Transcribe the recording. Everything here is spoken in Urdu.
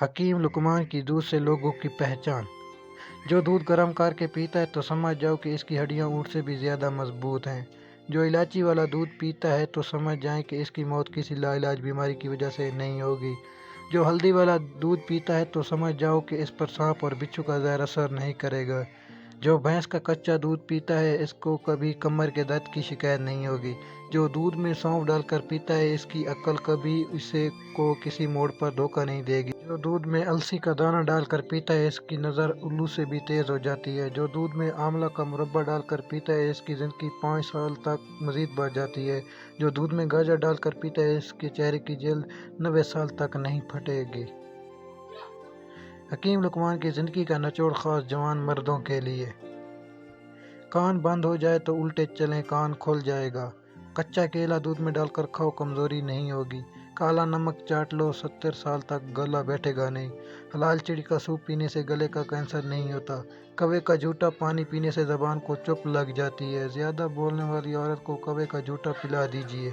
حکیم لقمان کی دودھ سے لوگوں کی پہچان۔ جو دودھ گرم کر کے پیتا ہے تو سمجھ جاؤ کہ اس کی ہڈیاں اونٹ سے بھی زیادہ مضبوط ہیں۔ جو الائچی والا دودھ پیتا ہے تو سمجھ جائیں کہ اس کی موت کسی لاعلاج بیماری کی وجہ سے نہیں ہوگی۔ جو ہلدی والا دودھ پیتا ہے تو سمجھ جاؤ کہ اس پر سانپ اور بچھو کا زہر اثر نہیں کرے گا۔ جو بھینس کا کچا دودھ پیتا ہے اس کو کبھی کمر کے درد کی شکایت نہیں ہوگی۔ جو دودھ میں سونف ڈال کر پیتا ہے اس کی عقل کبھی اسے کو کسی موڑ پر دھوکہ نہیں دے گی۔ جو دودھ میں السی کا دانہ ڈال کر پیتا ہے اس کی نظر الو سے بھی تیز ہو جاتی ہے۔ جو دودھ میں آملہ کا مربع ڈال کر پیتا ہے اس کی زندگی 5 سال تک مزید بڑھ جاتی ہے۔ جو دودھ میں گاجر ڈال کر پیتا ہے اس کے چہرے کی جلد 90 سال تک نہیں پھٹے گی۔ حکیم لقمان کی زندگی کا نچوڑ خاص جوان مردوں کے لیے۔ کان بند ہو جائے تو الٹے چلیں کان کھل جائے گا۔ کچا کیلا دودھ میں ڈال کر کھاؤ کمزوری نہیں ہوگی۔ کالا نمک چاٹ لو 70 سال تک گلا بیٹھے گا نہیں۔ حلال چڑی کا سوپ پینے سے گلے کا کینسر نہیں ہوتا۔ کوے کا جھوٹا پانی پینے سے زبان کو چپ لگ جاتی ہے۔ زیادہ بولنے والی عورت کو کوے کا جھوٹا پلا دیجیے۔